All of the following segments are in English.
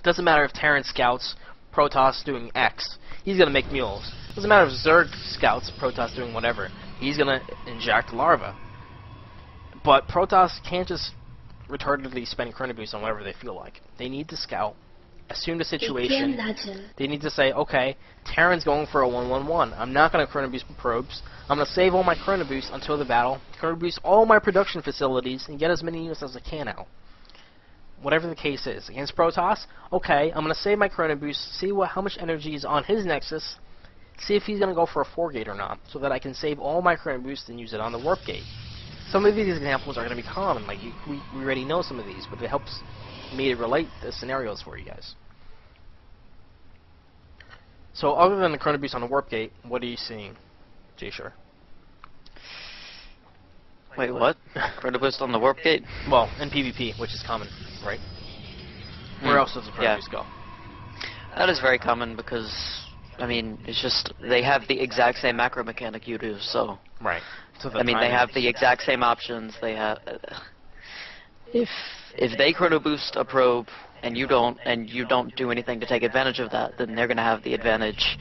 Doesn't matter if Terran scouts Protoss doing X, he's gonna make mules. Doesn't matter if Zerg scouts Protoss doing whatever, he's gonna inject larva. But Protoss can't just retardedly spend Chronoboost on whatever they feel like. They need to scout, assume the situation. They need to say, okay, Terran's going for a 1-1-1. I'm not gonna Chronoboost probes. I'm gonna save all my Chronoboost until the battle, Chronoboost all my production facilities, and get as many units as I can out. Whatever the case is. Against Protoss, okay, I'm going to save my Chronoboost, see how much energy is on his Nexus, see if he's going to go for a 4-gate or not, so that I can save all my Chronoboost and use it on the Warp Gate. Some of these examples are going to be common, like we already know some of these, but it helps me to relate the scenarios for you guys. So other than the Chronoboost on the Warp Gate, what are you seeing, Jshore? Wait, what? Chronoboost on the Warp Gate? Well, in PvP, which is common, right? Where else does the Chronoboost go? That is very common because, I mean, it's just, they have the exact same macro mechanic you do, so... Right. So I mean, they have the exact same options, they have... If they Chronoboost a probe, and you don't do anything to take advantage of that, then they're going to have the advantage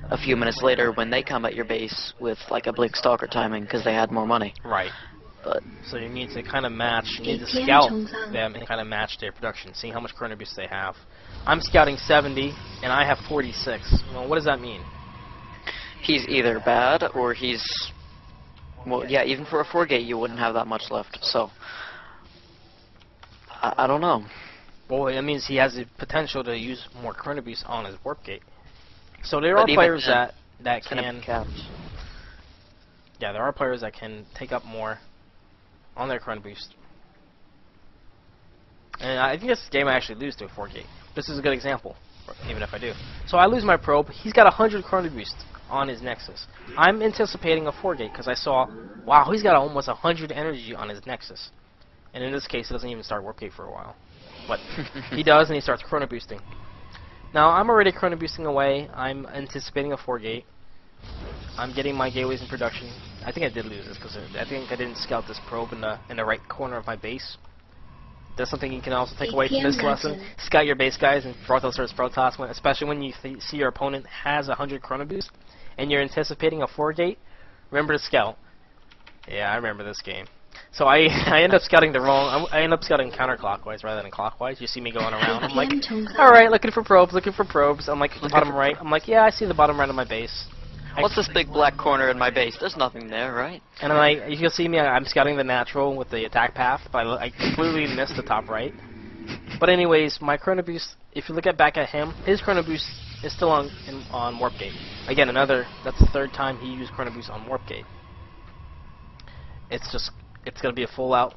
a few minutes later when they come at your base with, like, a Blink Stalker timing, because they had more money. Right. But so you need to kind of match, you need to scout them and kind of match their production, see how much Chronoboost they have. I'm scouting 70, and I have 46. Well, what does that mean? He's either bad, or he's... Well, yeah, even for a 4-gate, you wouldn't have that much left, so... I don't know. Well, that means he has the potential to use more Chronoboost on his Warp Gate. So there are players that can... Yeah, there are players that can take up more on their Chronoboost. And I think this game I actually lose to a 4-gate. This is a good example, even if I do. So I lose my probe. He's got 100 Chronoboost on his Nexus. I'm anticipating a 4-gate because I saw, wow, he's got almost 100 energy on his Nexus. And in this case, it doesn't even start Warp Gate for a while. But he does, and he starts Chronoboosting. Now, I'm already Chronoboosting away. I'm anticipating a 4-gate. I'm getting my gateways in production. I think I did lose this because I think I didn't scout this probe in the right corner of my base. That's something you can also take away from this lesson. Scout your base, guys, and Protoss versus Protoss, especially when you see your opponent has 100 Chronoboost and you're anticipating a 4-gate. Remember to scout. Yeah, I remember this game. So I end up scouting I end up scouting counterclockwise rather than clockwise. You see me going around. I'm like, all right, looking for probes. I'm like, the bottom right. I'm like, yeah, I see the bottom right of my base. What's this big black corner in my base? There's nothing there, right? And then you can see me, I'm scouting the natural with the attack path, but I completely missed the top right. But anyways, my Chronoboost, if you look back at him, his Chronoboost is still on Warp Gate. Again, that's the third time he used Chronoboost on Warp Gate. It's going to be a full-out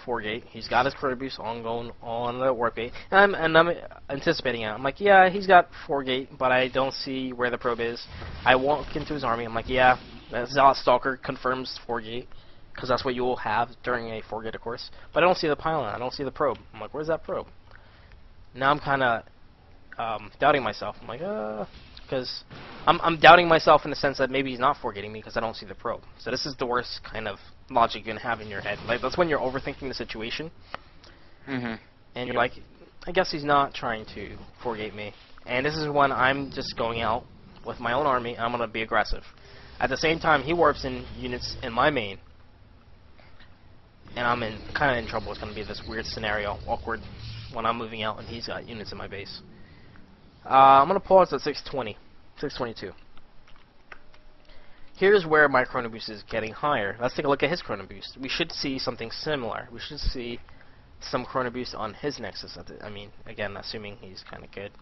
4-gate. He's got his Chronoboost going on the Warp Gate. And I'm anticipating it. I'm like, yeah, he's got 4-gate, but I don't see where the probe is. I walk into his army. I'm like, yeah, Zealot Stalker confirms 4-gate, because that's what you will have during a 4-gate, of course. But I don't see the pylon. I don't see the probe. I'm like, where's that probe? Now I'm kind of doubting myself. I'm like, because I'm doubting myself in the sense that maybe he's not 4-gating me because I don't see the probe. So this is the worst kind of logic you can have in your head. Like, that's when you're overthinking the situation. And you're like, I guess he's not trying to 4-gate me. And this is when I'm just going out with my own army and I'm going to be aggressive. At the same time, he warps in units in my main. And I'm kind of in trouble. It's going to be this weird scenario, awkward, when I'm moving out and he's got units in my base. I'm going to pause at 622. Here's where my Chronoboost is getting higher. Let's take a look at his Chronoboost. We should see something similar. We should see some Chronoboost on his Nexus. I mean, again, assuming he's kind of good.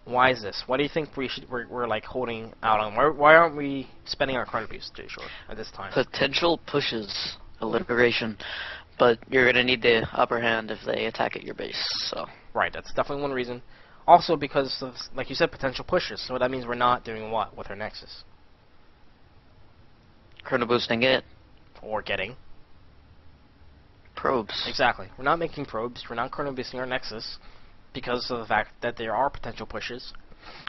Why is this? Why do you think we're like holding out on? Why aren't we spending our Chronoboost, Jshore, at this time? Potential pushes, alliteration, but you're gonna need the upper hand if they attack at your base. So right, that's definitely one reason. Also because of, like you said, potential pushes. So that means we're not doing what with our Nexus? Chronoboosting it. Or getting probes. Exactly. We're not making probes. We're not Chronoboosting our Nexus because of the fact that there are potential pushes.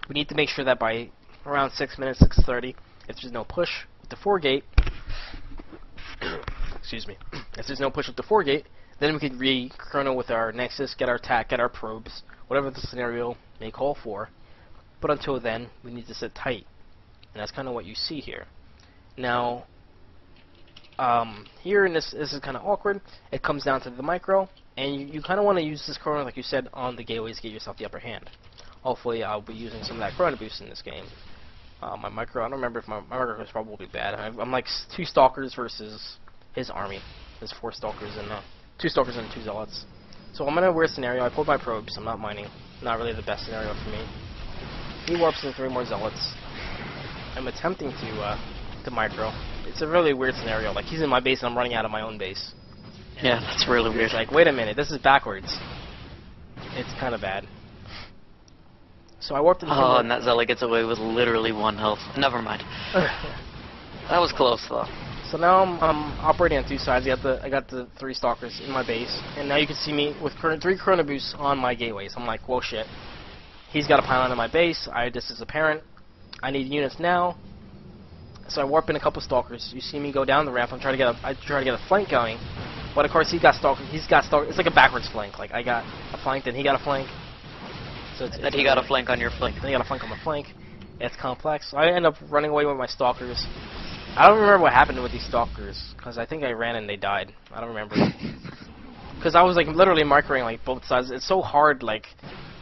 We need to make sure that by around 6 minutes, 6:30, if there's no push with the 4-gate, excuse me, if there's no push with the 4-gate, then we could re-chrono with our Nexus, get our attack, get our probes, whatever the scenario may call for. But until then, we need to sit tight. And that's kind of what you see here. Now, here in this is kind of awkward. It comes down to the micro, and you kind of want to use this chrono, like you said, on the gateways to get yourself the upper hand. Hopefully, I'll be using some of that chrono boost in this game. My micro, I don't remember if my micro is probably bad. I'm like 2 stalkers versus his army. There's 4 stalkers and 2 stalkers and 2 zealots. So I'm in a weird scenario. I pulled my probes. I'm not mining. Not really the best scenario for me. He warps in 3 more zealots. I'm attempting to micro. It's a really weird scenario. Like, he's in my base and I'm running out of my own base. Yeah, that's really weird. It's like, wait a minute, this is backwards. It's kind of bad. So I warped in. Oh, and that zealot gets away with literally 1 health. Never mind. That was close though. So now I'm operating on 2 sides. I got the 3 stalkers in my base, and now you can see me with 3 chrono boosts on my gateways. I'm like, whoa, shit. He's got a pylon in my base. This is apparent. I need units now. So I warp in a couple stalkers. You see me go down the ramp. I try to get a flank going, but of course he's got stalkers. It's like a backwards flank. Like, I got a flank, then he got a flank. So then he got a flank on your flank. Then he got a flank on my flank. It's complex. So I end up running away with my stalkers. I don't remember what happened with these stalkers, because I think I ran and they died. I don't remember. Because I was like literally microing like both sides. It's so hard, like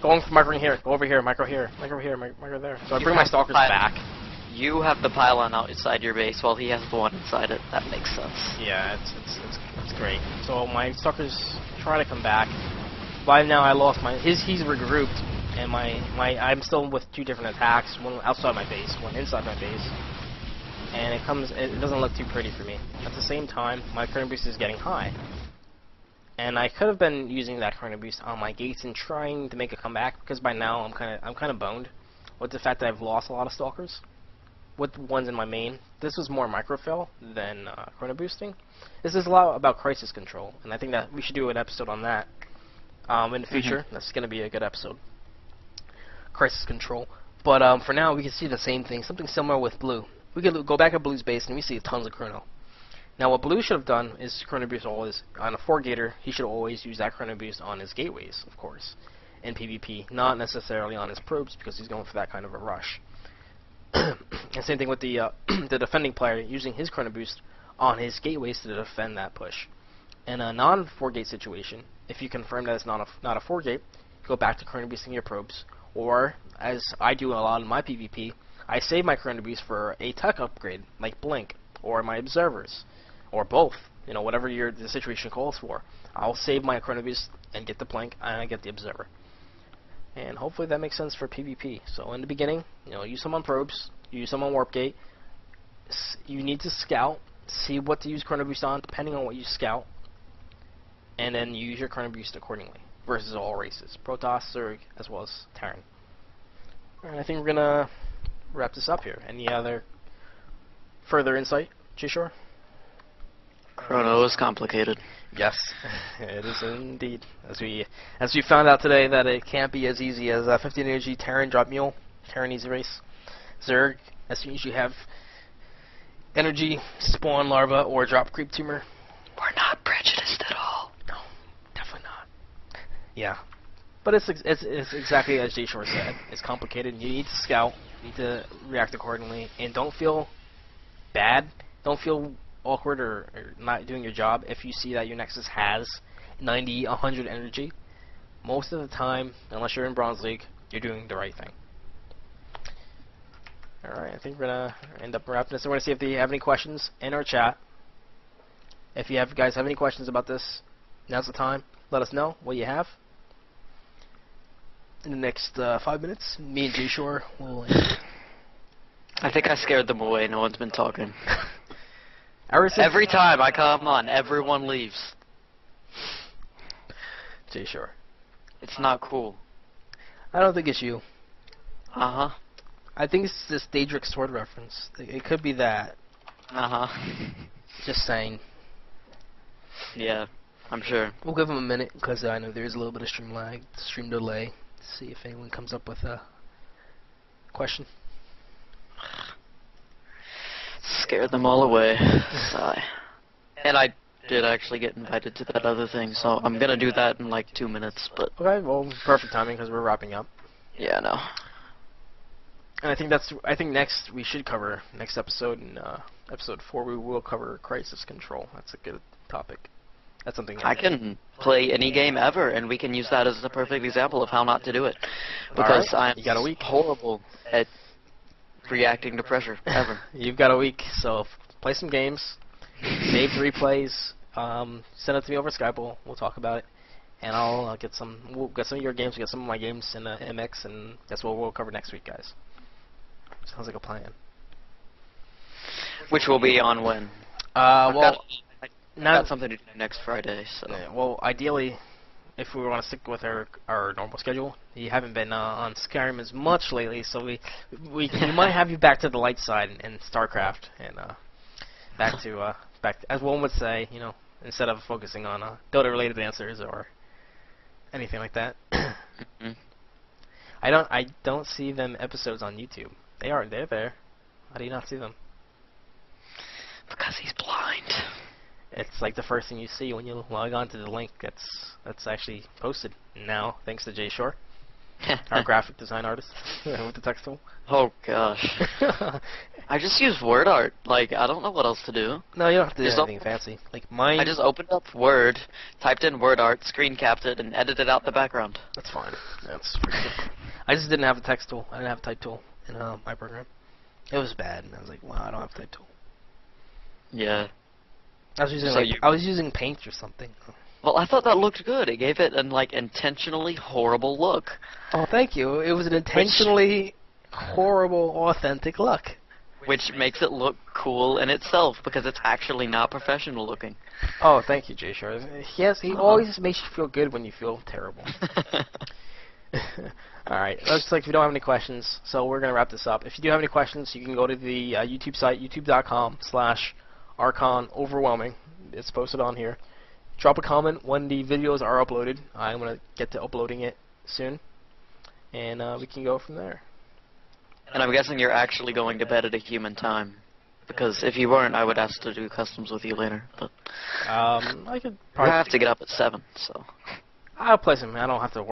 going from microing here, go over here, micro here, micro there. So I bring my stalkers back. You have the pylon outside your base while he has the one inside it. That makes sense. Yeah, it's great. So my stalkers try to come back. By now I lost my he's regrouped, and I'm still with 2 different attacks, one outside my base, one inside my base. And it doesn't look too pretty for me. At the same time, my chrono boost is getting high. And I could have been using that chrono boost on my gates and trying to make a comeback, because by now I'm kind of boned with the fact that I've lost a lot of stalkers with ones in my main. This was more microfill than chrono boosting. This is a lot about crisis control, and I think that we should do an episode on that in the future. That's going to be a good episode. Crisis control. But for now, we can see the same thing, something similar with blue. We could go back at Blue's base and we see tons of chrono. Now what Blue should have done is chrono boost always on a 4-gater. He should always use that chrono boost on his gateways, of course, in PvP, not necessarily on his probes, because he's going for that kind of a rush. And same thing with the the defending player using his chrono boost on his gateways to defend that push. In a non-4-gate situation, if you confirm that it's not a 4-gate, go back to chrono boosting your probes, or as I do a lot in my PvP, I save my chrono boost for a tech upgrade, like Blink, or my observers, or both. You know, whatever the situation calls for. I'll save my chrono boost and get the Blink, and I get the observer. And hopefully that makes sense for PvP. So in the beginning, you know, use some on probes, use some on warp gate. You need to scout, see what to use chrono boost on, depending on what you scout, and then use your chrono boost accordingly. Versus all races, Protoss, Zerg, as well as Terran. Alright, I think we're gonna wrap this up here. Any other further insight, Jshore? Chrono is complicated. Yes, it is indeed. As we found out today, that it can't be as easy as 15 energy Terran drop mule, Terran easy race. Zerg, as soon as you have energy spawn larva or drop creep tumor. We're not prejudiced at all. No, definitely not. Yeah, but it's exactly as Jshore said. It's complicated. You need to scout. You need to react accordingly, and don't feel bad. Don't feel awkward or not doing your job if you see that your Nexus has 90, 100 energy. Most of the time, unless you're in Bronze League, you're doing the right thing. Alright, I think we're gonna end up wrapping this. I want to see if they have any questions in our chat. If you guys have any questions about this, now's the time. Let us know what you have. In the next 5 minutes, me and Jshore will... I think I scared them away. No one's been talking. Every time I come on, everyone leaves. Jshore. It's not cool. I don't think it's you. Uh-huh. I think it's this Daedric sword reference. It could be that. Uh-huh. Just saying. Yeah, I'm sure. We'll give him a minute, because I know there's a little bit of stream lag, stream delay. See if anyone comes up with a question. Scared them all away. Sigh. And I did actually get invited to that other thing, so I'm gonna do that in like 2 minutes. But Okay, well, perfect timing because we're wrapping up. yeah, no. And I think next we should cover next episode in episode 4 we will cover crisis control. That's a good topic. That's something I can play any game ever, and we can use that as a perfect example of how not to do it. Because Alright, I'm you got a week. horrible at reacting to pressure, ever. You've got a week, so play some games, save the replays, send it to me over Skype. We'll talk about it, and I'll get some. We'll get some of your games. We'll get some of my games in MX, and that's what we'll cover next week, guys. Sounds like a plan. Which will be on when? Well, I've not got something to do next Friday, so. yeah, well, ideally, if we want to stick with our normal schedule, you haven't been on Skyrim as much lately, so we might have you back to the light side in StarCraft and back as one would say, you know, instead of focusing on Dota-related answers or anything like that. Mm-hmm. I don't see them episodes on YouTube. They're there. How do you not see them? Because he's blind. It's like the first thing you see when you log on to the link that's actually posted now, thanks to Jshore, our graphic design artist with the text tool. Oh gosh. I just use word art. Like, I don't know what else to do. No, you don't have to do Just anything fancy. Like mine. I just opened up Word, typed in word art, screen capped it, and edited out the background. That's fine. That's pretty good. I just didn't have a text tool. I didn't have a type tool in my program. It was bad, and I was like, wow, I don't have a type tool. Yeah. I was using So I was using Paint or something. Well, I thought that looked good. It gave it an like intentionally horrible look. Oh, thank you. It was an intentionally horrible, authentic look. Which makes it look cool in itself because it's actually not professional looking. Oh, thank you, Jshore. Yes, he always makes you feel good when you feel terrible. Alright, looks like we don't have any questions, so we're going to wrap this up. If you do have any questions, you can go to the YouTube site, youtube.com/Archon Overwhelming. It's posted on here. Drop a comment when the videos are uploaded. I'm going to get to uploading it soon, and we can go from there. And I'm guessing you're actually going to bed at a human time. Because if you weren't, I would ask to do customs with you later. But I could I probably have to get up at 7, so. I'll play some. I don't have to work.